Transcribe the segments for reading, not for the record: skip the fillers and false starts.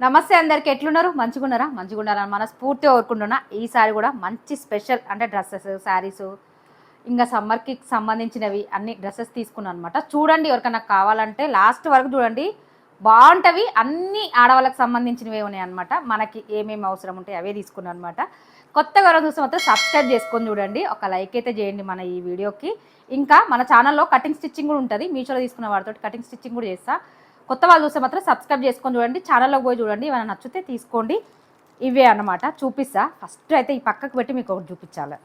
నమస్తే అందరికి ఎట్లున్నారు మంచిగున్నారా మంచిగున్నారని మనస్ఫూర్తిగా కోరుకుంటున్నా ఈసారి కూడా మంచి స్పెషల్ అంటే డ్రెస్సెస్ శారీస్ ఇంకా సమ్మర్కి సంబంధించినవి అన్ని డ్రెస్సెస్ తీసుకున్నాను అనమాట. చూడండి ఎవరికైనా కావాలంటే లాస్ట్ వరకు చూడండి, బాగుంటవి. అన్ని ఆడవాళ్ళకి సంబంధించినవి ఉన్నాయి అనమాట. మనకి ఏమేమి అవసరం ఉంటాయి అవే తీసుకున్నాను అనమాట. కొత్తగా ఎవరైనా చూస్తే మాత్రం సబ్స్క్రైబ్ చేసుకొని చూడండి, ఒక లైక్ అయితే చేయండి మన ఈ వీడియోకి. ఇంకా మన ఛానల్లో కటింగ్ స్టిచ్చింగ్ కూడా ఉంటుంది, మీషోలో తీసుకున్న వాటితో కటింగ్ స్టిచ్చింగ్ కూడా చేస్తా. కొత్త వాళ్ళు చూస్తే మాత్రం సబ్స్క్రైబ్ చేసుకొని చూడండి, ఛానల్లోకి పోయి చూడండి, ఏమైనా నచ్చితే తీసుకోండి. ఇవే అన్నమాట చూపిస్తా. ఫస్ట్ అయితే ఈ పక్కకు పెట్టి మీకు ఒకటి చూపించాలి.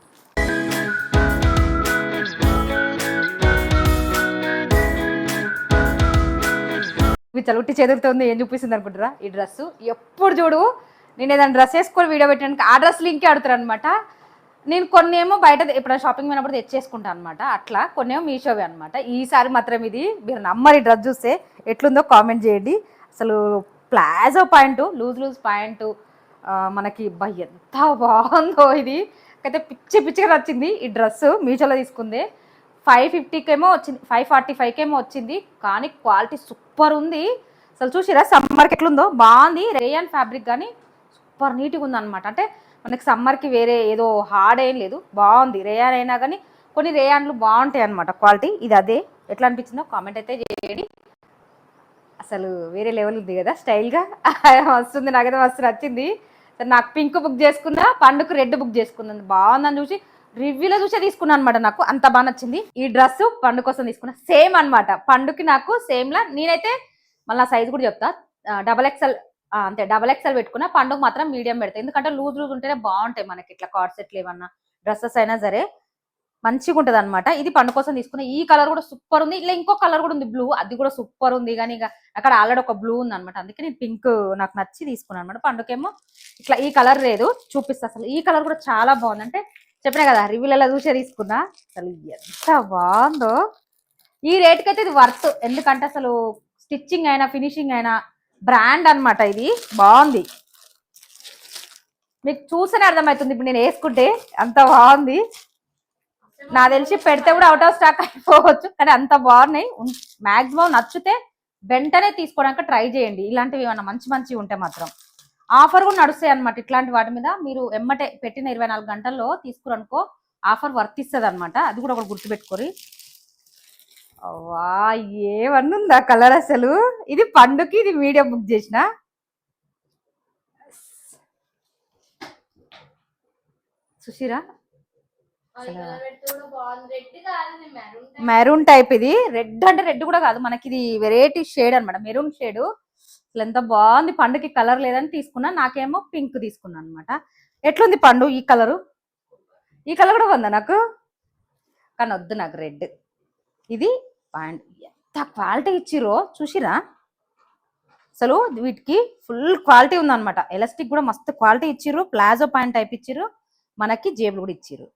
చలుట్టి చెదురుతుంది ఏం చూపిస్తుంది అనుకుంటారా? ఈ డ్రెస్ ఎప్పుడు చూడు నేను ఏదైనా డ్రెస్ వేసుకొని వీడియో పెట్టడానికి ఆ డ్రెస్ లింకే ఆడుతారు అనమాట. నేను కొన్ని ఏమో బయట ఎప్పుడైనా షాపింగ్ పోయినప్పుడు తెచ్చేసుకుంటాను అనమాట. అట్లా కొన్ని ఏమో మీషోవి అనమాట. ఈసారి మాత్రం ఇది మీరు నమ్మరి, డ్రెస్ చూస్తే ఎట్లుందో కామెంట్ చేయండి. అసలు ప్లాజో ప్యాంటు, లూజ్ ప్యాంటు మనకి ఎంత బాగుందో. ఇది అయితే పిచ్చిగా నచ్చింది. ఈ డ్రెస్ మీషోలో తీసుకుంది 550కేమో వచ్చింది, 545కేమో వచ్చింది. కానీ క్వాలిటీ సూపర్ ఉంది. అసలు చూసిరా సమ్మర్కి ఎట్లుందో, బాగుంది. రేయాన్ ఫ్యాబ్రిక్ కానీ సూపర్ నీట్గా ఉందన్నమాట. అంటే మనకి సమ్మర్కి వేరే ఏదో హార్డ్ ఏం లేదు, బాగుంది. రేయాన్ అయినా కానీ కొన్ని రేయాన్లు బాగుంటాయి అనమాట క్వాలిటీ. ఇది అదే. ఎట్లా అనిపించిందో కామెంట్ అయితే చేయండి. అసలు వేరే లెవెల్ ఉంది కదా, స్టైల్గా వస్తుంది. నాకైతే మస్తు నచ్చింది. నాకు పింక్ బుక్ చేసుకున్నా, పండుకు రెడ్ బుక్ చేసుకున్నాను. బాగుందని చూసి రివ్యూలో చూసే తీసుకున్నాను అనమాట. నాకు అంత బాగా నచ్చింది. ఈ డ్రెస్ పండు కోసం తీసుకున్నా, సేమ్ అనమాట. పండుకి నాకు సేమ్లా. నేనైతే మళ్ళీ సైజ్ కూడా చెప్తా, XXL అంతే. XXL పెట్టుకున్నా. పండుగ మాత్రం మీడియం పెడతాయి, ఎందుకంటే లూజ్ ఉంటేనే బాగుంటాయి మనకి. ఇట్లా కార్డ్ సెట్లు ఏమన్నా డ్రెస్సెస్ అయినా సరే మంచిగా ఉంటుంది అనమాట. ఇది పండు కోసం తీసుకున్నా. ఈ కలర్ కూడా సూపర్ ఉంది. ఇలా ఇంకో కలర్ కూడా ఉంది బ్లూ, అది కూడా సూపర్ ఉంది. కానీ ఇక అక్కడ ఆల్రెడీ ఒక బ్లూ ఉంది అనమాట, అందుకే నేను పింక్ నాకు నచ్చి తీసుకున్నాను అనమాట. పండుకేమో ఇట్లా ఈ కలర్ లేదు, చూపిస్తా. అసలు ఈ కలర్ కూడా చాలా బాగుంది. అంటే చెప్పినా కదా రివ్యూలలో చూసే తీసుకున్నా. అసలు ఎంత బాగుందో. ఈ రేట్కి అయితే ఇది వర్త్, ఎందుకంటే అసలు స్టిచ్చింగ్ అయినా ఫినిషింగ్ అయినా బ్రాండ్ అనమాట. ఇది బాగుంది, మీకు చూస్తేనే అర్థమవుతుంది. ఇప్పుడు నేను వేసుకుంటే అంత బాగుంది. నాకు తెలిసి పెడితే కూడా అవుట్ ఆఫ్ స్టాక్ అయిపోవచ్చు, కానీ అంత బాగున్నాయి. మాక్సిమం నచ్చితే వెంటనే తీసుకోవడానికి ట్రై చేయండి. ఇలాంటివి ఏమన్నా మంచి ఉంటే మాత్రం ఆఫర్ కూడా నడుస్తాయి అనమాట. ఇట్లాంటి వాటి మీద మీరు ఎమ్మటే పెట్టిన 24 గంటల్లో తీసుకురనుకో ఆఫర్ వర్తిస్తుంది అనమాట. అది కూడా ఒకటి గుర్తుపెట్టుకోరి. వా, ఏమన్నా ఉందా కలర్ అసలు. ఇది పండుకి ఇది మీడియం బుక్ చేసిన. సుశీరా మెరూన్ టైప్. ఇది రెడ్ అంటే రెడ్ కూడా కాదు మనకి, ఇది వెరైటీ షేడ్ అనమాట, మెరూన్ షేడ్. అసలు ఎంత బాగుంది. పండుకి కలర్ లేదని తీసుకున్నా, నాకేమో పింక్ తీసుకున్నాను అనమాట. ఎట్లుంది పండు ఈ కలరు? ఈ కలర్ కూడా ఉందా నాకు, కానీ వద్దు నాకు రెడ్. ఇది ప్యాంట్ ఎంత క్వాలిటీ ఇచ్చిరో చూసిరా. అసలు వీటికి ఫుల్ క్వాలిటీ ఉందన్నమాట. ఎలాస్టిక్ కూడా మస్తు క్వాలిటీ ఇచ్చిర్రు. ప్లాజో ప్యాంట్ టైప్ ఇచ్చిర్రు. మనకి జేబులు కూడా ఇచ్చిర్రు.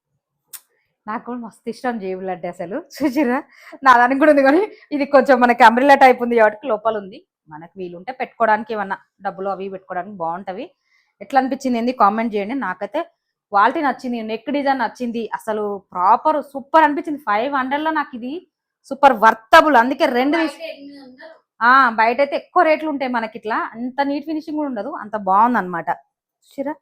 నాకు కూడా మస్తు ఇష్టం జేబులు అంటే. అసలు చూసిరా, నా దానికి కూడా ఉంది, కానీ ఇది కొంచెం మనకి అంబ్రిల్లా టైప్ ఉంది కాబట్టి లోపల ఉంది. మనకి వీలుంటే పెట్టుకోవడానికి, ఏమన్నా డబ్బులు అవి పెట్టుకోవడానికి బాగుంటవి. ఎట్లా అనిపించింది ఏంది కామెంట్ చేయండి. నాకైతే క్వాలిటీ నచ్చింది, నెక్ డిజైన్ నచ్చింది. అసలు ప్రాపర్ సూపర్ అనిపించింది. 500లో నాకు ఇది సూపర్ వర్తబుల్. అందుకే రెండు బయట అయితే ఎక్కువ రేట్లు ఉంటాయి మనకి. ఇట్లా అంత నీట్ ఫినిషింగ్ కూడా ఉండదు, అంత బాగుంది అనమాట. చూసిరా,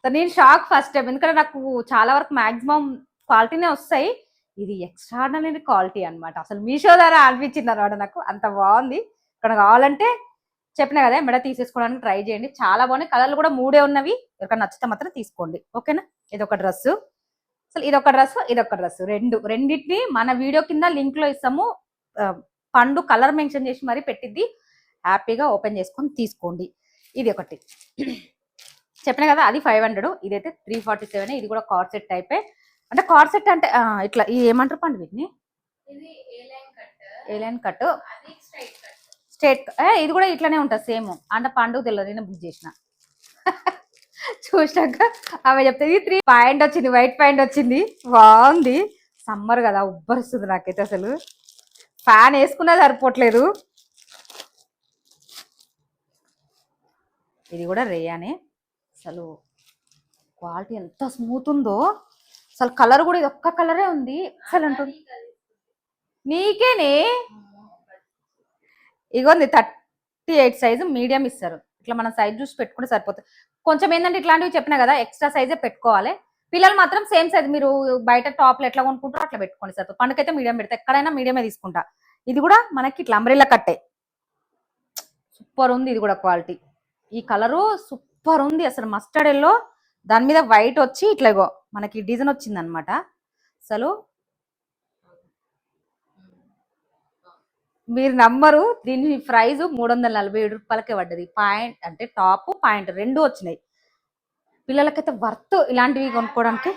నేను షాక్ ఫస్ట్ టైం, ఎందుకంటే నాకు చాలా వరకు మాక్సిమం క్వాలిటీనే వస్తాయి. ఇది ఎక్స్ట్రాడినరీ క్వాలిటీ అనమాట. అసలు మీషో ద్వారా అనిపించింది అనమాట నాకు, అంత బాగుంది. ఇక్కడ కావాలంటే చెప్పినా కదా మెడ తీసేసుకోవడానికి ట్రై చేయండి, చాలా బాగున్నాయి. కలర్లు కూడా 3 ఉన్నవి. ఎవరికైనా నచ్చితే మాత్రం తీసుకోండి, ఓకేనా. ఇదొక డ్రెస్. అసలు ఇదొక డ్రెస్ రెండింటిని మన వీడియో కింద లింక్ లో ఇస్తాము. పండు కలర్ మెన్షన్ చేసి మరీ పెట్టిద్ది, హ్యాపీగా ఓపెన్ చేసుకొని తీసుకోండి. ఇది ఒకటి చెప్పిన కదా, అది 500. ఇదైతే 347. ఇది కూడా కార్డ్ సెట్ టైపే. అంటే కార్డ్ సెట్ అంటే ఇట్లా ఇది ఏమంటారు పండు వీటిని, ఏ లైన్ కట్ స్ట్రైట్. ఇది కూడా ఇట్లానే ఉంటుంది సేమ్. అంటే పండుగ తెలియదు, నేను బుక్ చేసిన చూసాక ఆమె చెప్తే. ఇది 3 పాయింట్ వచ్చింది, వైట్ పాయింట్ వచ్చింది, బాగుంది. సమ్మర్ కదా ఉబ్బరిస్తుంది నాకైతే. అసలు ఫ్యాన్ వేసుకున్నా సరిపోవట్లేదు. ఇది కూడా రేయానే. అసలు క్వాలిటీ ఎంత స్మూత్ ఉందో. అసలు కలర్ కూడా ఇది ఒక్క కలరే ఉంది. అసలు అంటుంది నీకేనే. ఇగోంది 38 సైజు మీడియం ఇస్తారు. ఇట్లా మనం సైజ్ చూసి పెట్టుకుంటే సరిపోతుంది. కొంచెం ఏంటంటే ఇట్లాంటివి చెప్పినా కదా ఎక్స్ట్రా సైజే పెట్టుకోవాలి. పిల్లలు మాత్రం సేమ్ సైజ్ మీరు బయట టాప్లు ఎట్లా కొనుక్కుంటారో అట్లా పెట్టుకోండి సరిపోతుంది. పండుకైతే మీడియం పెడతా, ఎక్కడైనా మీడియమే తీసుకుంటా. ఇది కూడా మనకి ఇట్లా అంబ్రెల్లా కట్టే సూపర్ ఉంది. ఇది కూడా క్వాలిటీ, ఈ కలరు సూపర్ ఉంది అసలు. మస్టర్డ్ ఎల్లో దాని మీద వైట్ వచ్చి ఇట్లా మనకి డిజైన్ వచ్చింది అనమాట. అసలు మీరు నమ్మరు, దీని ప్రైస్ 347 రూపాయలకే పడ్డది. పాయింట్ అంటే టాప్ పాయింట్ రెండు వచ్చినాయి. పిల్లలకైతే వర్త్ ఇలాంటివి కొనుక్కోవడానికి.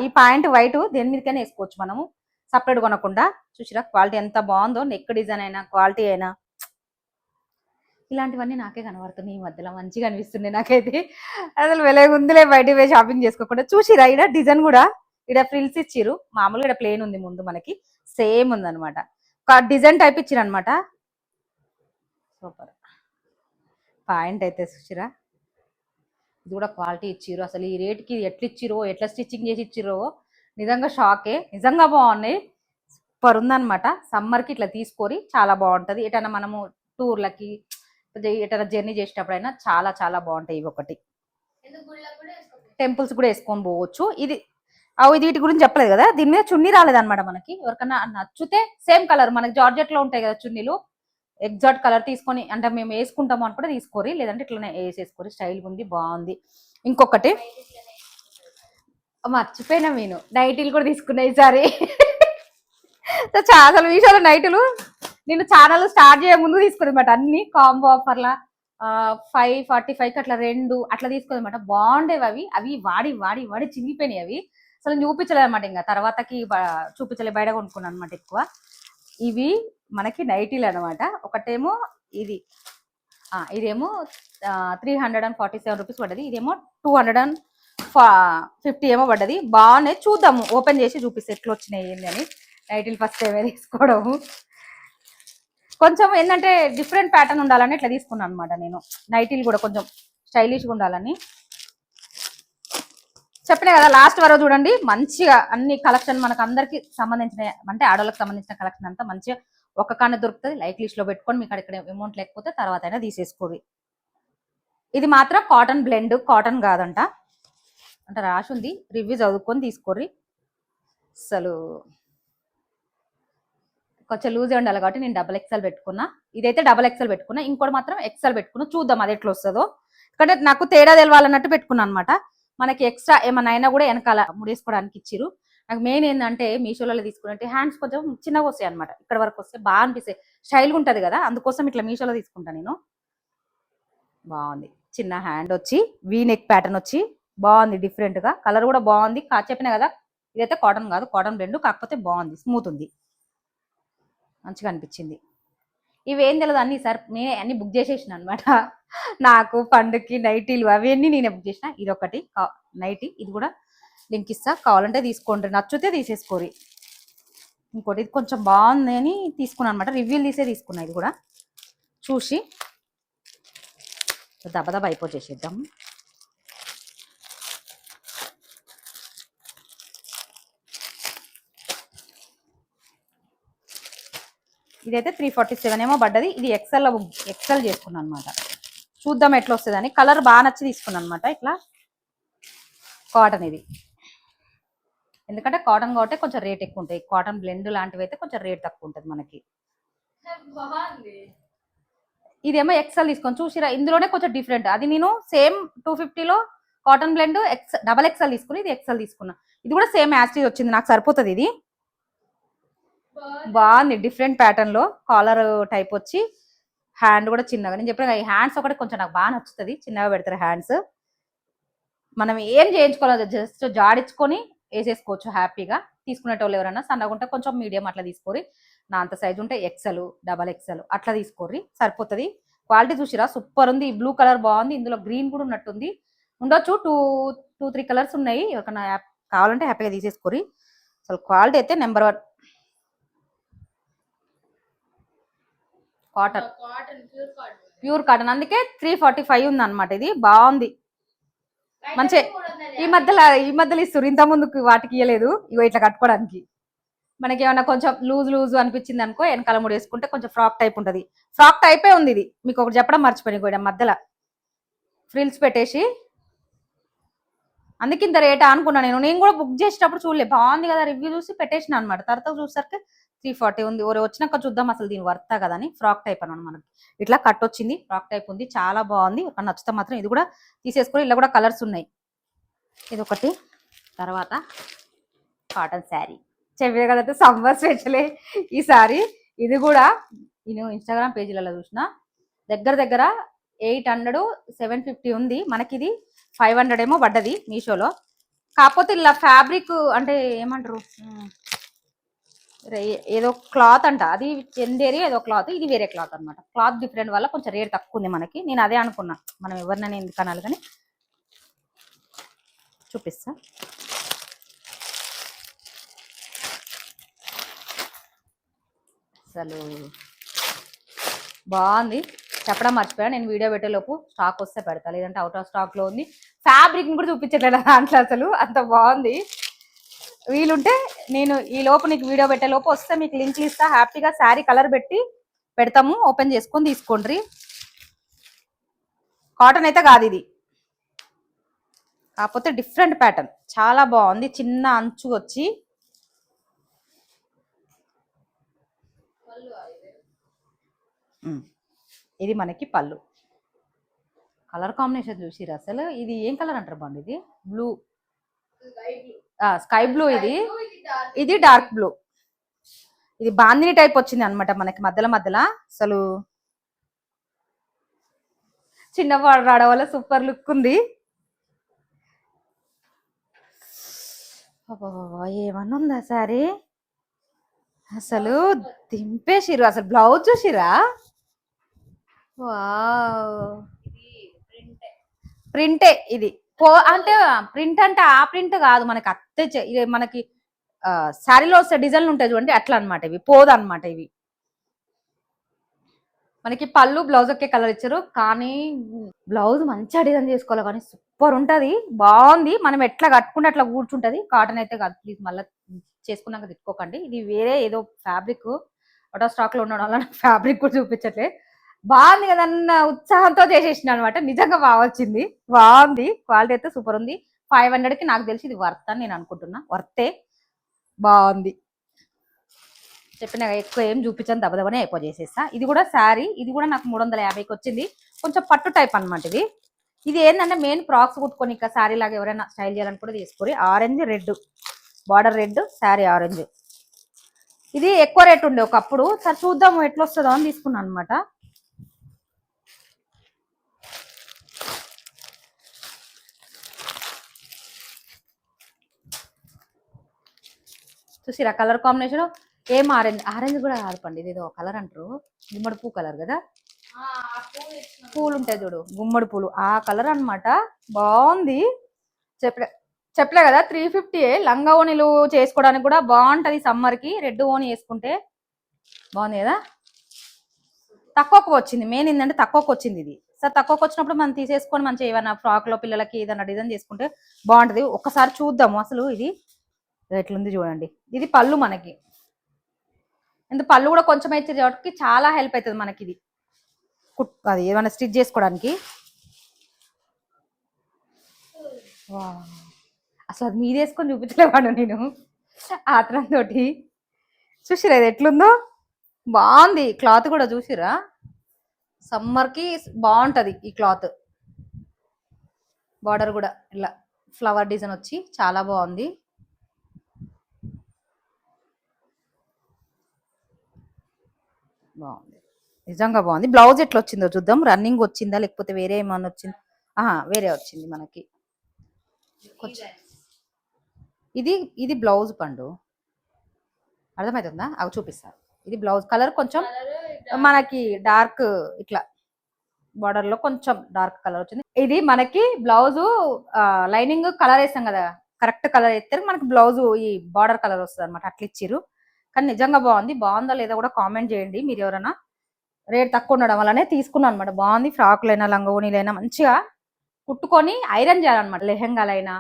ఈ పాయింట్ వైట్ దేని మీదకైనా వేసుకోవచ్చు మనము, సపరేట్ కొనకుండా. చూసిరా క్వాలిటీ ఎంత బాగుందో, నెక్ డిజైన్ అయినా క్వాలిటీ అయినా. ఇలాంటివన్నీ నాకే కనబడుతున్నాయి ఈ మధ్యలో, మంచిగా అనిపిస్తుంది నాకైతే. అసలు వెలగుందిలే బయట పోయి షాపింగ్ చేసుకోకుండా. చూసిరా ఇక్కడ డిజైన్ కూడా, ఇక్కడ ఫ్రిల్స్ ఇచ్చిరు. మామూలుగా ఇక్కడ ప్లేన్ ఉంది, ముందు మనకి సేమ్ ఉంది అనమాట. డిజైన్ టైప్ ఇచ్చిరు అనమాట. సూపర్ పాయింట్ అయితే చూసిరా, ఇది కూడా క్వాలిటీ ఇచ్చిరు. అసలు ఈ రేట్కి ఎట్లా ఇచ్చిరో, ఎట్లా స్టిచ్చింగ్ చేసి ఇచ్చిరో నిజంగా షాకే. నిజంగా బాగున్నాయి, సూపర్ ఉందనమాట. సమ్మర్కి ఇట్లా తీసుకొని చాలా బాగుంటుంది. ఎటైనా మనము టూర్లకి ఎటైనా జర్నీ చేసేటప్పుడైనా చాలా చాలా బాగుంటాయి. ఇవి ఒకటి టెంపుల్స్ కూడా వేసుకొని పోవచ్చు. ఇది వీటి గురించి చెప్పలేదు కదా, దీని మీద చున్నీ రాలేదన్నమాట. మనకి ఎవరికైనా నచ్చితే సేమ్ కలర్ మనకి జార్జెట్ లో ఉంటాయి కదా చున్నీలు, ఎగ్జాక్ట్ కలర్ తీసుకొని అంటే మేము వేసుకుంటాము అని కూడా తీసుకోరి, లేదంటే ఇట్లనే వేసేసుకోరి. స్టైల్ ఉంది, బాగుంది. ఇంకొకటి మర్చిపోయినా, నేను నైటీలు కూడా తీసుకున్నా ఈసారి. చాలా విషయాలు నైటులు నేను ఛానల్ స్టార్ట్ చేయ ముందు తీసుకున్నమాట. అన్ని కాంబో ఆఫర్లా 545కి అట్లా 2 అట్లా తీసుకున్నమాట. బాగుండేవి అవి. అవి వాడి వాడి వాడి చినిగిపోయినాయి. అవి అసలు చూపించలేదు అనమాట. ఇంకా తర్వాతకి చూపించలే, బయట కొనుక్కున్నాను అనమాట ఎక్కువ. ఇవి మనకి నైటీలు అనమాట. ఒకటేమో ఇదేమో 347 రూపీస్ పడ్డది. ఇదేమో 250 ఏమో పడ్డది. బాగున్నాయి, చూద్దాము. ఓపెన్ చేసి చూపిస్తే ఎట్లా వచ్చినాయి ఏంటి అని. నైటీలు ఫస్ట్ ఏమే తీసుకోవడము, కొంచెం ఏంటంటే డిఫరెంట్ ప్యాటర్న్ ఉండాలని ఇట్లా తీసుకున్నాను అనమాట నేను. నైటీలు కూడా కొంచెం స్టైలిష్గా ఉండాలని చెప్పినా కదా. లాస్ట్ వరకు చూడండి, మంచిగా అన్ని కలెక్షన్ మనకు అందరికి సంబంధించిన, అంటే ఆడవాళ్ళకి సంబంధించిన కలెక్షన్ అంతా మంచిగా ఒక కానే దొరుకుతుంది. లైక్ లిస్ట్ లో పెట్టుకొని మీకు ఇక్కడ అమౌంట్ లేకపోతే తర్వాత అయినా తీసేసుకోవి. ఇది మాత్రం కాటన్ బ్లెండ్, కాటన్ కాదంట అంటే రాసి ఉంది. రివ్యూ చదువుకొని తీసుకోర్రి. అసలు కొంచెం లూజే ఉండాలి కాబట్టి నేను XXL పెట్టుకున్నా. ఇదైతే XXL పెట్టుకున్నా. ఇంకోటి మాత్రం XL పెట్టుకున్నా. చూద్దాం అది ఎట్లా వస్తుందో. ఎందుకంటే నాకు తేడా తెలవాలన్నట్టు పెట్టుకున్నా అనమాట. మనకి ఎక్స్ట్రా ఏమన్నా అయినా కూడా వెనకాల ముడేసుకోవడానికి ఇచ్చిరు. నాకు మెయిన్ ఏంటంటే మీషోలో తీసుకున్నట్టు హ్యాండ్స్ కొంచెం చిన్నగా వస్తాయి అనమాట. ఇక్కడ వరకు వస్తే బాగా అనిపిస్తాయి, స్టైల్గా ఉంటుంది కదా. అందుకోసం ఇట్లా మీషోలో తీసుకుంటాను నేను. బాగుంది, చిన్న హ్యాండ్ వచ్చి వీ నెక్ ప్యాటర్న్ వచ్చి బాగుంది, డిఫరెంట్ గా. కలర్ కూడా బాగుంది. చెప్పినా కదా ఇదైతే కాటన్ కాదు, కాటన్ బ్లెండ్. కాకపోతే బాగుంది, స్మూత్ ఉంది, మంచిగా అనిపించింది. ఇవేం తెలియదు, అన్ని సార్ నేనే అన్ని బుక్ చేసేసిన అనమాట. నాకు పండుగకి నైటీలు అవన్నీ నేనే బుక్ చేసిన. ఇది ఒకటి నైటీ, ఇది కూడా లింక్ ఇస్తా, కావాలంటే తీసుకోండి, నచ్చితే తీసేసుకోరి. ఇంకోటి ఇది కొంచెం బాగుంది అని తీసుకున్నాను అనమాట. రివ్యూలు తీసే తీసుకున్నా. ఇది కూడా చూసి దబదబ అయిపోచేసేద్దాం. ఇదైతే 347 ఏమో పడ్డది. ఇది ఎక్సెల్ చేసుకున్నాను అనమాట. చూద్దాం ఎట్లా వస్తుంది అని. కలర్ బాగా నచ్చి తీసుకున్నాను అనమాట. ఇట్లా కాటన్ ఇది, ఎందుకంటే కాటన్ కాబట్టి కొంచెం రేట్ ఎక్కువ ఉంటాయి. కాటన్ బ్లెండ్ లాంటివి అయితే కొంచెం రేట్ తక్కువ ఉంటుంది మనకి. ఇదేమో ఎక్సెల్ తీసుకొని చూసిరా, ఇందులోనే కొంచెం డిఫరెంట్. అది నేను సేమ్ 250లో కాటన్ బ్లెండ్ XXL తీసుకుని ఇది ఎక్సెల్ తీసుకున్నా. ఇది కూడా సేమ్ యాస్టీజ్ వచ్చింది, నాకు సరిపోతుంది. ఇది బాగుంది, డిఫరెంట్ ప్యాటర్న్ లో కాలర్ టైప్ వచ్చి హ్యాండ్ కూడా చిన్నగా. నేను చెప్పిన ఈ హ్యాండ్స్ ఒకటి కొంచెం నాకు బాగా నచ్చుతుంది, చిన్నగా పెడతారు హ్యాండ్స్. మనం ఏం చేయించుకోవాలి, జస్ట్ జాడించుకొని వేసేసుకోవచ్చు హ్యాపీగా. తీసుకునేటోళ్ళు ఎవరైనా సన్నగా ఉంటే కొంచెం మీడియం అట్లా తీసుకోరి. నా అంత సైజు ఉంటే XXL అట్లా తీసుకోరి, సరిపోతుంది. క్వాలిటీ చూసిరా సూపర్ ఉంది. ఈ బ్లూ కలర్ బాగుంది, ఇందులో గ్రీన్ కూడా ఉన్నట్టుంది. ఉండొచ్చు, 2-3 కలర్స్ ఉన్నాయి. ఎవరికైనా కావాలంటే హ్యాపీగా తీసేసుకోరి. అసలు క్వాలిటీ అయితే నెంబర్ 1. కాటన్, ప్యూర్ కాటన్, అందుకే 345 ఉంది అనమాట. ఇది బాగుంది, మంచి. ఈ మధ్యలో ఇస్తారు, ఇంత ముందుకు వాటికి ఇవ్వలేదు. ఇగో ఇట్లా కట్టుకోవడానికి మనకి ఏమన్నా కొంచెం లూజ్ లూజ్ అనిపించింది అనుకో వెనకాల ముడి వేసుకుంటే కొంచెం ఫ్రాక్ టైప్ ఉంటుంది. ఫ్రాక్ టైపే ఉంది ఇది. మీకు ఒకటి చెప్పడం మర్చిపోయి కూడా మధ్యలో ఫ్రిల్స్ పెట్టేసి అందుకే ఇంత రేటా అనుకున్నా. నేను కూడా బుక్ చేసేటప్పుడు చూడలే, బాగుంది కదా రివ్యూ చూసి పెట్టేసిన అనమాట. తర్వాత చూసరికి 340 ఉంది. ఓరే వచ్చినాక చూద్దాం అసలు దీని వర్తా కదా అని. ఫ్రాక్ టైప్ అనమాట మనకి ఇట్లా కట్ వచ్చింది, ఫ్రాక్ టైప్ ఉంది, చాలా బాగుంది. నచ్చితే మాత్రం ఇది కూడా తీసేసుకొని. ఇలా కూడా కలర్స్ ఉన్నాయి. ఇది ఒకటి. తర్వాత కాటన్ శారీ చెప్పే కదా సమ్మర్ స్పెషలే ఈ శారీ. ఇది కూడా నేను ఇన్స్టాగ్రామ్ పేజీలలో చూసిన. దగ్గర దగ్గర 800 750 ఉంది. మనకి ఇది 500 ఏమో పడ్డది మీషోలో. కాకపోతే ఇలా ఫ్యాబ్రిక్ అంటే ఏమంటారు, ఏదో క్లాత్ అంట, అది చెందేరి ఏదో క్లాత్, ఇది వేరే క్లాత్ అనమాట. క్లాత్ డిఫరెంట్ వల్ల కొంచెం రేట్ తక్కువ ఉంది మనకి. నేను అదే అనుకున్నా, మనం ఎవరినైనా ఎందుకు అనాలి కానీ. చూపిస్తా. అసలు బాగుంది. చెప్పడం మర్చిపోయా, నేను వీడియో పెట్టేలోపు స్టాక్ వస్తే పెడతా, లేదంటే అవుట్ ఆఫ్ స్టాక్ లో ఉంది. ఫ్యాబ్రిక్ కూడా చూపించట్లేదు దాంట్లో, అసలు అంత బాగుంది. వీలుంటే నేను ఈ లోపు నీకు వీడియో పెట్టే లోపు వస్తే మీకు లింక్ ఇస్తా. హ్యాపీగా శారీ కలర్ పెట్టి పెడతాము, ఓపెన్ చేసుకొని తీసుకోండి. కాటన్ అయితే కాదు ఇది, కాకపోతే డిఫరెంట్ ప్యాటర్న్, చాలా బాగుంది. చిన్న అంచు వచ్చి ఇది మనకి పళ్ళు. కలర్ కాంబినేషన్ చూసిరా అసలు. ఇది ఏం కలర్ అంటారు బాగుంది, ఇది బ్లూ, స్కై బ్లూ. ఇది డార్క్ బ్లూ. ఇది బాందిని టైప్ వచ్చింది అనమాట మనకి మధ్యలో మధ్యలో. అసలు చిన్నవాడు రావడం వల్ల సూపర్ లుక్ ఉంది. ఏమన్నా ఉందా సారీ, అసలు దింపేసిరు. అసలు బ్లౌజ్ చూసిరా, ప్రింటే ఇది. అంటే ప్రింట్ అంటే ఆ ప్రింట్ కాదు, మనకి అత్తే మనకి శారీలో వస్తే డిజైన్లు ఉంటాయి చూడండి, అట్లా అనమాట. ఇవి పోదు అనమాట. ఇవి మనకి పళ్ళు బ్లౌజ్ ఒకే కలర్ ఇచ్చారు, కానీ బ్లౌజ్ మంచిగా డిజైన్ చేసుకోవాలి, కానీ సూపర్ ఉంటది, బాగుంది. మనం ఎట్లా కట్టుకుంటే అట్లా కూర్చుంటది. కాటన్ అయితే కాదు, ప్లీజ్ మళ్ళీ చేసుకున్నాక తిట్టుకోకండి. ఇది వేరే ఏదో ఫ్యాబ్రిక్, అవుట్ ఆఫ్ స్టాక్ లో ఉండడం వల్ల నాకు ఫ్యాబ్రిక్ కూడా చూపించట్లే. బాగుంది కదా అన్న ఉత్సాహంతో చేసేసిన అనమాట. నిజంగా బాగా వచ్చింది, బాగుంది. క్వాలిటీ అయితే సూపర్ ఉంది. 500కి నాకు తెలిసి ఇది వర్త్ అని నేను అనుకుంటున్నా. వర్తే, బాగుంది. చెప్పిన ఎక్కువ ఏం చూపించాను, దబదబనే ఎక్కువ చేసేస్తా. ఇది కూడా శారీ, ఇది కూడా నాకు 350కి వచ్చింది. కొంచెం పట్టు టైప్ అనమాట ఇది. ఇది ఏంటంటే మెయిన్ ఫ్రాక్స్ కుట్టుకొని ఇంకా శారీ లాగా ఎవరైనా స్టైల్ చేయాలని కూడా తీసుకోరి. Orange red border, red sari orange. ఇది ఎక్కువ రేట్ ఉండే ఒకప్పుడు, సరే చూద్దాము ఎట్లా వస్తుందో అని తీసుకున్నాను అనమాట. చూసిరా కలర్ కాంబినేషన్ ఏం ఆరెంజ్, ఆరెంజ్ కూడా కాదుపండి, ఇది ఏదో కలర్ అంటారు, గుమ్మడి పువ్వు కలర్ కదా, పూలు ఉంటాయి చూడు గుమ్మడి పూలు, ఆ కలర్ అనమాట. బాగుంది. చెప్పలే కదా 350. లంగా ఓణీలు చేసుకోవడానికి కూడా బాగుంటది సమ్మర్ కి. రెడ్ ఓణి వేసుకుంటే బాగుంది కదా. తక్కువకు వచ్చింది, మెయిన్ ఏంటంటే తక్కువకు వచ్చింది ఇది. సార్ తక్కువకు వచ్చినప్పుడు మనం తీసేసుకొని మంచిగా ఏమైనా ఫ్రాక్ లో పిల్లలకి ఏదైనా డిజైన్ చేసుకుంటే బాగుంటది. ఒక్కసారి చూద్దాము అసలు ఇది ఎట్లుంది చూడండి. ఇది పళ్ళు మనకి, ఎందుకు పళ్ళు కూడా కొంచెం అయితే కాబట్టి చాలా హెల్ప్ అవుతుంది మనకి. ఇది అది ఏమైనా స్టిచ్ చేసుకోవడానికి. అసలు అది మీద వేసుకొని చూపించలేవాడు నేను ఆత్రంతో. చూసిరా ఇది ఎట్లుందో, బాగుంది. క్లాత్ కూడా చూసిరా, సమ్మర్ కి బాగుంటది ఈ క్లాత్. బార్డర్ కూడా ఇలా ఫ్లవర్ డిజైన్ వచ్చి చాలా బాగుంది. బాగుంది, నిజంగా బాగుంది. బ్లౌజ్ ఎట్లా వచ్చిందో చూద్దాం. రన్నింగ్ వచ్చిందా లేకపోతే వేరే ఏమన్నా వచ్చింది? వేరే వచ్చింది మనకి. ఇది ఇది బ్లౌజ్ పండు, అర్థమవుతుందా? అవి చూపిస్తారు. ఇది బ్లౌజ్ కలర్ కొంచెం మనకి డార్క్, ఇట్లా బార్డర్ లో కొంచెం డార్క్ కలర్ వచ్చింది. ఇది మనకి బ్లౌజు లైనింగ్ కలర్ వేస్తాం కదా, కరెక్ట్ కలర్ వేస్తే మనకి బ్లౌజ్ ఈ బార్డర్ కలర్ వస్తుంది అనమాట. అట్లా ఇచ్చిర్రు, కానీ నిజంగా బాగుంది. బాగుందా లేదా కూడా కామెంట్ చేయండి మీరు ఎవరైనా. రేట్ తక్కువ ఉండడం వల్లనే తీసుకున్నాను అనమాట. బాగుంది. ఫ్రాక్లైనా లంగోనీలైనా మంచిగా కుట్టుకొని ఐరన్ చేయాలన్నమాట. లెహెంగాలైనా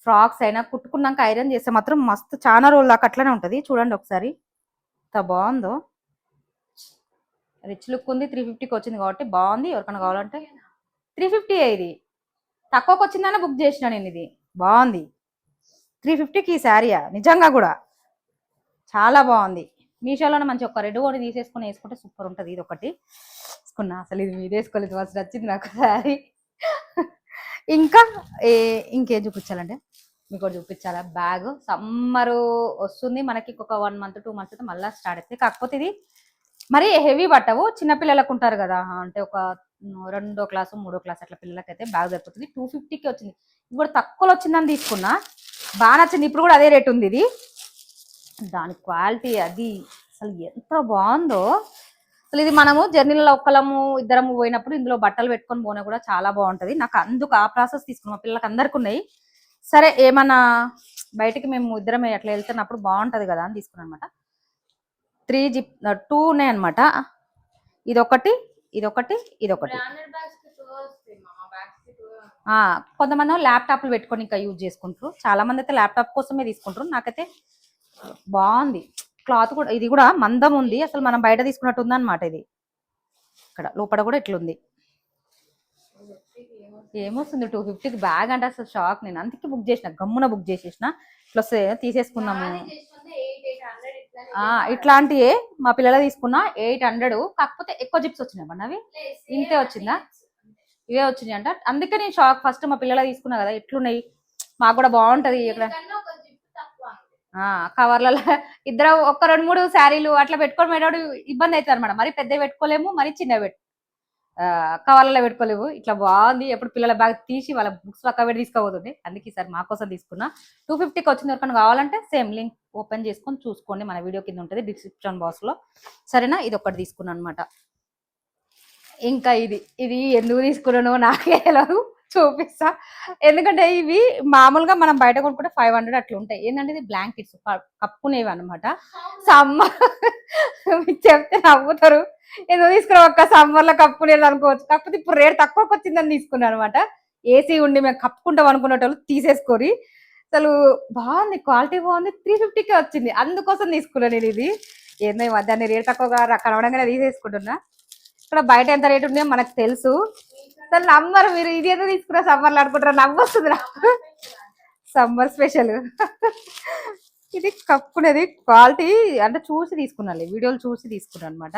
ఫ్రాక్స్ అయినా కుట్టుకున్నాక ఐరన్ చేస్తే మాత్రం మస్తు చాలా రోజులు దాకా అట్లనే ఉంటుంది. చూడండి ఒకసారి ఎంత బాగుందో, రిచ్ లుక్ ఉంది. 350కి వచ్చింది కాబట్టి బాగుంది. ఎవరికైనా కావాలంటే 350 ఇది తక్కువకి వచ్చిందని బుక్ చేసిన నేను. ఇది బాగుంది. 350కి ఈ శారీయా నిజంగా కూడా చాలా బాగుంది. మీషోలోనే మంచి ఒక రెడ్ కూడా తీసేసుకొని వేసుకుంటే సూపర్ ఉంటుంది. ఇది ఒకటి వేసుకున్నా, అసలు ఇది మీద వేసుకోలేదు, మస్తు నచ్చింది నాకు శారీ. ఇంకా ఇంకేం చూపించాలంటే మీకు చూపించాలా, బ్యాగ్ సమ్మరు వస్తుంది మనకి, ఒక 1 మంత్ 2 మంత్స్ అయితే మళ్ళీ స్టార్ట్ అవుతుంది. కాకపోతే ఇది మరి హెవీ పట్టవు, చిన్నపిల్లలకు ఉంటారు కదా, అంటే ఒక 2వ క్లాసు 3వ క్లాస్ అట్లా పిల్లలకైతే బ్యాగ్ సరిపోతుంది. 250కి వచ్చింది. ఇది కూడా తక్కువలో వచ్చిందని తీసుకున్నా, బాగా నచ్చింది. ఇప్పుడు కూడా అదే రేట్ ఉంది. ఇది దాని క్వాలిటీ అది అసలు ఎంత బాగుందో. అసలు ఇది మనము జర్నీలలో ఒక్కలము ఇద్దరము పోయినప్పుడు ఇందులో బట్టలు పెట్టుకొని పోయినా కూడా చాలా బాగుంటుంది. నాకు అందుకు ఆ ప్రాసెస్ తీసుకున్నాం. మా పిల్లలకి అందరికి ఉన్నాయి. సరే ఏమన్నా బయటికి మేము ఇద్దరం అట్లా వెళ్తున్నప్పుడు బాగుంటుంది కదా అని తీసుకున్నాను అనమాట. 2 ఉన్నాయి అనమాట. ఇదొకటి, ఇదొకటి, ఇదొకటి. కొంతమంది ల్యాప్టాప్లు పెట్టుకొని ఇంకా యూజ్ చేసుకుంటారు. చాలా మంది అయితే ల్యాప్టాప్ కోసమే తీసుకుంటారు. నాకైతే బాగుంది. క్లాత్ కూడా, ఇది కూడా మందం ఉంది. అసలు మనం బయట తీసుకున్నట్టు ఉందన్నమాట. ఇది ఇక్కడ లోపల కూడా ఇట్లుంది. ఏమొస్తుంది 250కి బ్యాగ్ అంటే అసలు షాక్. నేను అందుకే బుక్ చేసిన, గమ్మున బుక్ చేసేసిన. ఇట్లా తీసేసుకున్నాము. ఇట్లాంటివే మా పిల్లలు తీసుకున్నా 800. కాకపోతే ఎక్కువ జిప్స్ వచ్చినాయి అవి. ఇంతే వచ్చిందా? ఇవే వచ్చినాయి అంట. అందుకే నేను షాక్. ఫస్ట్ మా పిల్లలు తీసుకున్నా కదా, ఎట్లున్నాయి, మాకు కూడా బాగుంటది. ఇక్కడ కవర్లలో ఇద్దరు ఒక్క 2-3 శారీలు అట్లా పెట్టుకొని పెట్టాడు ఇబ్బంది అవుతుంది అనమాట. మరి పెద్ద పెట్టుకోలేము, మరి చిన్న కవర్లలో పెట్టుకోలేవు. ఇట్లా బాగుంది. ఎప్పుడు పిల్లల బ్యాగ్ తీసి వాళ్ళ బుక్స్ పక్క పెట్టి తీసుకోబోతుంది. అందుకే ఈసారి మా కోసం తీసుకున్నా. 250కి వచ్చింది. ఎవరికైనా కావాలంటే సేమ్ లింక్ ఓపెన్ చేసుకొని చూసుకోండి, మన వీడియో కింద ఉంటుంది డిస్క్రిప్షన్ బాక్స్ లో. సరేనా? ఇది ఒకటి తీసుకున్నాను అనమాట. ఇంకా ఇది ఎందుకు తీసుకున్నానో నాకే తెలియదు, చూపిస్తా. ఎందుకంటే ఇవి మామూలుగా మనం బయట కొనుక్కుంటే 500 అట్లా ఉంటాయి. ఏంటంటే ఇది బ్లాంకెట్స్ కప్పుకునేవి అనమాట. సమ్మర్ చెప్తే నవ్వుతారు, ఎందుకు తీసుకున్నావు ఒక్క సమ్మర్ లో కప్పుకునేది అనుకోవచ్చు. కాకపోతే ఇప్పుడు రేట్ తక్కువకి వచ్చిందని తీసుకున్నాను అనమాట. ఏసీ ఉండి మేము కప్పుకుంటాం అనుకునేటోళ్ళు తీసేసుకొని. అసలు బాగుంది, క్వాలిటీ బాగుంది. 350కే వచ్చింది, అందుకోసం తీసుకున్నాను నేను. ఇది ఏందో ఈ మధ్యాహ్నం రేట్ తక్కువగా కనవడంగానే తీసేసుకుంటున్నా. ఇక్కడ బయట ఎంత రేట్ ఉన్నాయో మనకు తెలుసు. అసలు నమ్మరు మీరు, ఇది ఏదో తీసుకున్నా సమ్మర్లో అనుకుంటారా? నవ్వొస్తుంది నాకు. Summer special. ఇది కప్పుకునేది క్వాలిటీ అంటే చూసి తీసుకున్నాను, వీడియోలు చూసి తీసుకున్నాను అనమాట.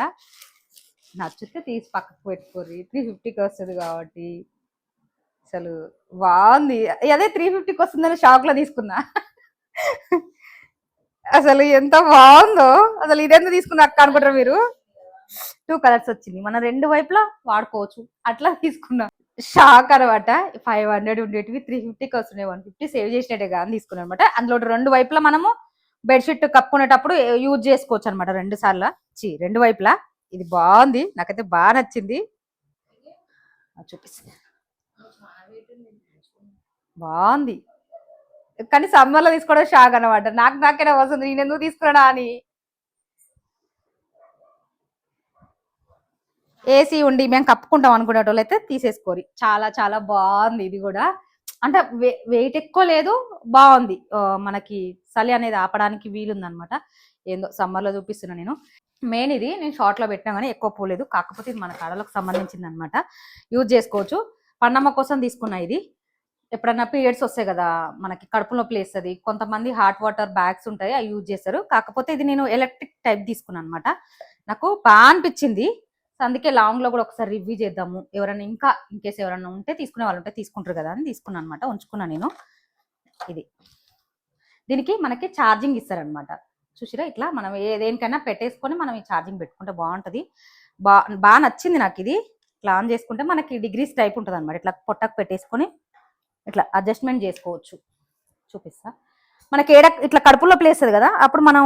నచ్చితే తీసి పక్కకు పెట్టుకోరి, 350కి వస్తుంది కాబట్టి. అసలు బాగుంది. అదే 350కి వస్తుందని షాక్ లో తీసుకున్నా. అసలు ఎంత బాగుందో. అసలు ఇదెందుకు తీసుకున్నా అక్క అనుకుంటారు మీరు. 2 కలర్స్ వచ్చింది, మనం 2 వైపులా వాడుకోవచ్చు. అట్లా తీసుకున్నా. షాక్ అనమాట. 500 ఉండేటివి 350కి వస్తున్నాయి. 150 సేవ్ చేసినట్టే కానీ తీసుకున్నాను అనమాట. అందులో 2 వైపులా మనము బెడ్షీట్ కప్పుకునేటప్పుడు యూజ్ చేసుకోవచ్చు అనమాట. 2 సార్లు 2 వైపులా. ఇది బాగుంది, నాకైతే బాగా నచ్చింది. చూపిస్తా. బాగుంది కానీ సమ్మర్లో తీసుకోవడం షాక్ అనమాట. నాకైనా వస్తుంది, నేను ఎందుకు తీసుకున్నాడా అని. ఏసీ ఉండి మేము కప్పుకుంటాం అనుకునేటోళ్ళు అయితే తీసేసుకోరి. చాలా చాలా బాగుంది. ఇది కూడా అంటే వెయిట్ ఎక్కువ లేదు, బాగుంది. మనకి చలి అనేది ఆపడానికి వీలుందనమాట. ఏందో సమ్మర్లో చూపిస్తున్నా నేను. మెయిన్ ఇది నేను షార్ట్లో పెట్టినా కానీ ఎక్కువ పోలేదు. కాకపోతే ఇది మన కళలకు సంబంధించింది అనమాట, యూజ్ చేసుకోవచ్చు. పన్నమ్మ కోసం తీసుకున్నా. ఇది ఎప్పుడన్నా పీరియడ్స్ వస్తాయి కదా, మనకి కడుపు నొప్పి వేస్తుంది. కొంతమంది హాట్ వాటర్ బ్యాగ్స్ ఉంటాయి, అవి యూజ్ చేస్తారు. కాకపోతే ఇది నేను ఎలక్ట్రిక్ టైప్ తీసుకున్నాను అనమాట. నాకు బాగా అనిపించింది. అందుకే లాంగ్ లో కూడా ఒకసారి రివ్యూ చేద్దాము. ఎవరైనా ఇంకా ఇన్కేస్ ఎవరైనా ఉంటే తీసుకునే వాళ్ళు ఉంటే తీసుకుంటారు కదా అని తీసుకున్నాను అనమాట. ఉంచుకున్నా నేను. ఇది దీనికి మనకి ఛార్జింగ్ ఇస్తారనమాట. చూసిరా, ఇట్లా మనం దేనికైనా పెట్టేసుకొని మనం ఈ ఛార్జింగ్ పెట్టుకుంటే బాగుంటుంది. బాగా నచ్చింది నాకు. ఇది ఇట్లా ఆన్ చేసుకుంటే మనకి డిగ్రీస్ టైప్ ఉంటుంది అనమాట. ఇట్లా పొట్టకు పెట్టేసుకొని ఇట్లా అడ్జస్ట్మెంట్ చేసుకోవచ్చు. చూపిస్తా. మనకి ఇట్లా కడుపులో ప్లేస్తుంది కదా, అప్పుడు మనం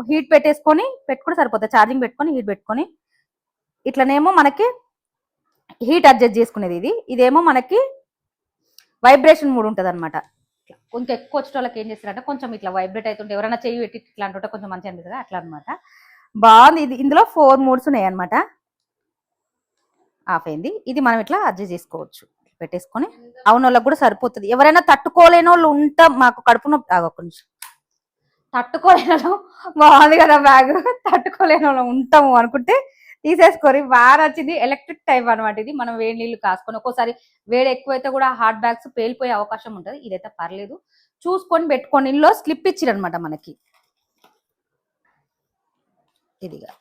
హీట్ పెట్టుకుంటే సరిపోతుంది. ఛార్జింగ్ పెట్టుకొని హీట్ పెట్టుకొని ఇట్లనేమో మనకి హీట్ అడ్జస్ట్ చేసుకునేది. ఇదేమో మనకి వైబ్రేషన్ మూడ్ ఉంటుంది అనమాట. కొంచెం ఎక్కువ వచ్చే వాళ్ళకి ఏం చేస్తారంటే కొంచెం ఇట్లా వైబ్రేట్ అవుతుంటే ఎవరైనా చెయ్యి పెట్టి ఇట్లా అంటుంటే కొంచెం మంచిగా అనిపిస్తుంది అట్లా అనమాట. బాగుంది. ఇందులో 4 మోడ్స్ ఉన్నాయి అనమాట. ఆఫ్ అయింది. ఇది మనం ఇట్లా అడ్జస్ట్ చేసుకోవచ్చు. పెట్టేసుకొని అవున వాళ్ళకి కూడా సరిపోతుంది. ఎవరైనా తట్టుకోలేని వాళ్ళు ఉంటాం, మాకు కడుపు నొప్పి ఒక్క నిమిషం, తట్టుకోలేని వాళ్ళు బాగుంది కదా బ్యాగ్, తట్టుకోలేని వాళ్ళు ఉంటాము అనుకుంటే తీసేసుకొని బాగా నచ్చింది. ఎలక్ట్రిక్ టైప్ అనమాట ఇది. మనం వేడి నీళ్ళు కాసుకొని ఒక్కోసారి వేడి ఎక్కువైతే కూడా హాట్ బ్యాగ్స్ పేలిపోయే అవకాశం ఉంటుంది. ఇదైతే పర్లేదు, చూసుకొని పెట్టుకొని. ఇంట్లో స్లిప్ ఇచ్చిరనమాట మనకి, ఇదిగా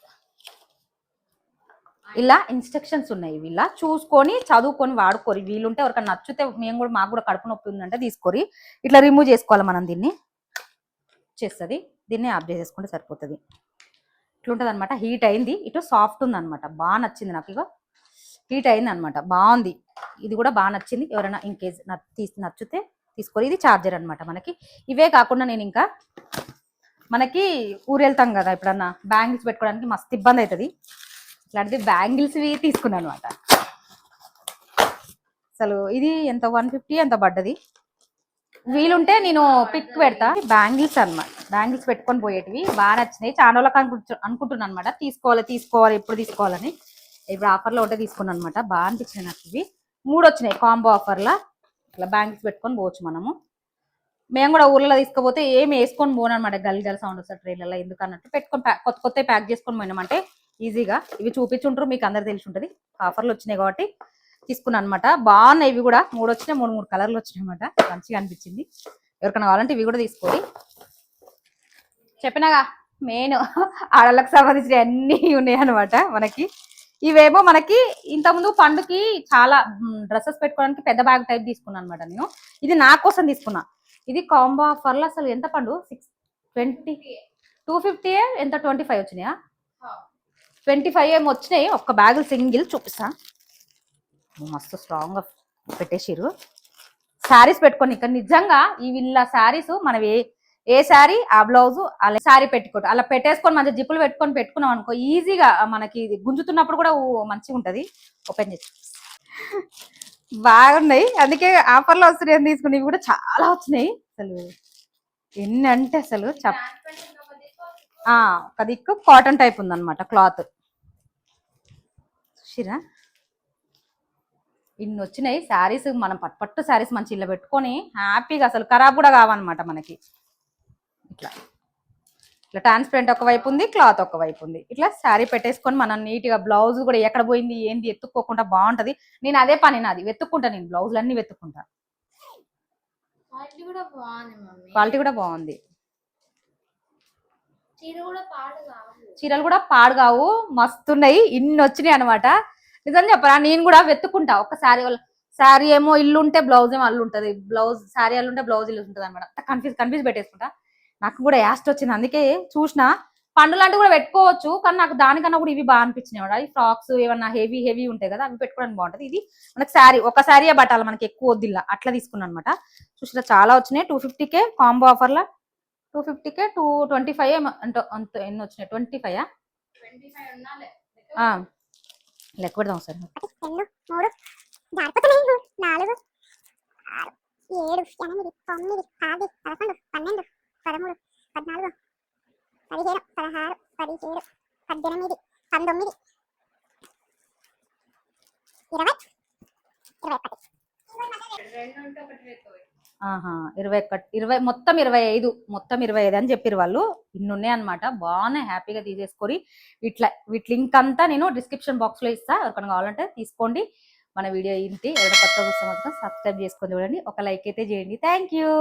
ఇలా ఇన్స్ట్రక్షన్స్ ఉన్నాయి. ఇలా చూసుకొని చదువుకొని వాడుకోరి. వీలుంటే ఎవరికైనా నచ్చితే మేము కూడా, మాకు కూడా కడుపు నొప్పి ఉందంటే తీసుకోరి. ఇట్లా రిమూవ్ చేసుకోవాలి మనం, దీన్ని చేస్తుంది. దీన్ని ఆఫ్ చేసేసుకుంటే సరిపోతుంది. ఇట్లుంటుంది అనమాట. హీట్ అయింది, ఇటు సాఫ్ట్ ఉంది అనమాట. బాగా నచ్చింది నాకు. ఇక హీట్ అయింది అనమాట, బాగుంది. ఇది కూడా బాగా నచ్చింది. ఎవరైనా ఇన్ కేస్ నచ్చితే తీసుకోరి. ఇది ఛార్జర్ అనమాట మనకి. ఇవే కాకుండా నేను ఇంకా మనకి ఊరు వెళ్తాం కదా ఎప్పుడన్నా, బ్యాంగిల్స్ పెట్టుకోవడానికి మస్తు ఇబ్బంది అవుతుంది. ఇట్లాంటిది బ్యాంగిల్స్వి తీసుకున్నాను అనమాట. అసలు ఇది ఎంత 150 ఎంత పడ్డది. వీలుంటే నేను పిక్ పెడతా. బ్యాంగిల్స్ అనమాట, బ్యాంగిల్స్ పెట్టుకొని పోయేటివి బాగా నచ్చినాయి. చాలా రోజులకు అనుకుంటున్నాను అనమాట, తీసుకోవాలి ఎప్పుడు తీసుకోవాలని. ఇప్పుడు ఆఫర్లో ఉంటే తీసుకున్నాను అనమాట. బాగా అనిపించినాయి నాకు ఇవి. 3 వచ్చినాయి కాంబో ఆఫర్లా. ఇట్లా బ్యాంగిల్స్ పెట్టుకొని పోవచ్చు మనము. మేము కూడా ఊర్లో తీసుకుపోతే ఏమి వేసుకొని పోను అనమాట. గల్ సౌండ్ వస్తుంది ట్రైన్లలో, ఎందుకన్నట్టు పెట్టుకొని కొత్త ప్యాక్ చేసుకొని పోయినామంటే ఈజీగా. ఇవి చూపించుంటారు, మీకు అందరు తెలిసి ఉంటుంది. ఆఫర్లు వచ్చినాయి కాబట్టి తీసుకున్నాను అనమాట. బాగున్నాయి ఇవి కూడా. 3 వచ్చినాయి, 3 కలర్లు వచ్చినాయి అనమాట. మంచిగా అనిపించింది. ఎవరికైనా కావాలంటే ఇవి కూడా తీసుకోవాలి. చెప్పినాగా మెయిన్ ఆడళ్ళకి సంబంధించిన అన్నీ ఉన్నాయి అనమాట మనకి. ఇవేమో మనకి ఇంతకుముందు పండుకి చాలా డ్రెస్సెస్ పెట్టుకోవడానికి పెద్ద బ్యాగ్ టైప్ తీసుకున్నాను అనమాట నేను. ఇది నా కోసం తీసుకున్నా. ఇది కాంబో ఆఫర్లో అసలు ఎంత పండు 620 250 ఎంత 25 వచ్చినాయా, 25 ఏమో వచ్చినాయి. ఒక్క బ్యాగులు సింగిల్ చూపిస్తా. మస్తు స్ట్రాంగ్గా పెట్టేసిరు. శారీస్ పెట్టుకొని ఇక్కడ నిజంగా ఈ వీళ్ళ శారీస్ మనం ఏ శారీ ఆ బ్లౌజు అలా శారీ పెట్టుకోవటం అలా పెట్టేసుకొని మంచిగా జిప్పులు పెట్టుకున్నాం అనుకో, ఈజీగా మనకి గుంజుతున్నప్పుడు కూడా మంచిగా ఉంటుంది. ఓపెన్ చేసి బాగున్నాయి, అందుకే ఆఫర్లో వస్తున్నాయి తీసుకుని. ఇవి కూడా చాలా వచ్చినాయి. అసలు ఎన్ని అంటే అసలు ఒక దిక్కు కాటన్ టైప్ ఉందన్నమాట క్లాత్. చూసిరా ఇన్ని వచ్చినాయి శారీస్. మనం పట్టు శారీస్ మంచి ఇల్లు పెట్టుకొని హ్యాపీగా, అసలు ఖరాబ్ కూడా కావన్నమాట మనకి. ఇట్లా ట్రాన్స్పరెంట్ ఒకవైపు ఉంది, క్లాత్ ఒకవైపు ఉంది. ఇట్లా శారీ పెట్టేసుకొని మనం నీట్గా బ్లౌజ్ కూడా ఎక్కడ పోయింది ఏంది ఎత్తుక్కోకుండా బాగుంటది. నేను అదే పని నాది, వెతుక్కుంటా నేను బ్లౌజులు అన్ని వెతుక్కుంటా. క్వాలిటీ కూడా బాగుంది. చీరలు కూడా పాడు కావు, మస్తున్నాయి. ఇన్ని వచ్చినాయి అనమాట. నిజం చెప్పరా, నేను కూడా వెతుక్కుంటా. ఒక శారీ ఏమో ఇల్లు ఉంటే బ్లౌజ్ ఏమో అల్లు ఉంటుంది, బ్లౌజ్ శారీ అల్లు ఉంటే బ్లౌజ్ ఇల్లు ఉంటుంది అనమాట. కన్ఫ్యూజ్ పెట్టేసుకుంటా. నాకు కూడా యాస్ట్ వచ్చింది, అందుకే చూసిన. పండు లాంటివి కూడా పెట్టుకోవచ్చు, కానీ నాకు దానికన్నా కూడా ఇవి బాగా అనిపించినాయి. ఈ ఫ్రాక్స్ ఏమన్నా హెవీ ఉంటాయి కదా, అవి పెట్టుకోవడానికి బాగుంటుంది. ఇది మనకి శారీ, ఒక శారీయే పట్టాలి మనకి, ఎక్కువ వద్దిల్లా అట్లా తీసుకున్నాను అనమాట. చూసిన చాలా వచ్చినాయి. 250కే కాంబో ఆఫర్లా. 250కే 225 అంటే అంత ఎన్ని వచ్చినాయి, 25 లెక్క పెడదాం సార్. 2 3 4 5 6 7 8 9 10 11 12 13 14 15 16 17 18 19 20 మొత్తం 25 అని చెప్పారు వాళ్ళు. ఇన్ని ఉన్నాయి అనమాట. బాగున్నాయి, హ్యాపీగా తీసేసుకొని. వీటి లింక్ అంతా నేను డిస్క్రిప్షన్ బాక్స్ లో ఇస్తా, ఎవరికైనా కావాలంటే తీసుకోండి. మన వీడియో ఇంటి ఎవరైనా కొత్త చూస్తే మాత్రం సబ్స్క్రైబ్ చేసుకొని చూడండి, ఒక లైక్ అయితే చేయండి. Thank you.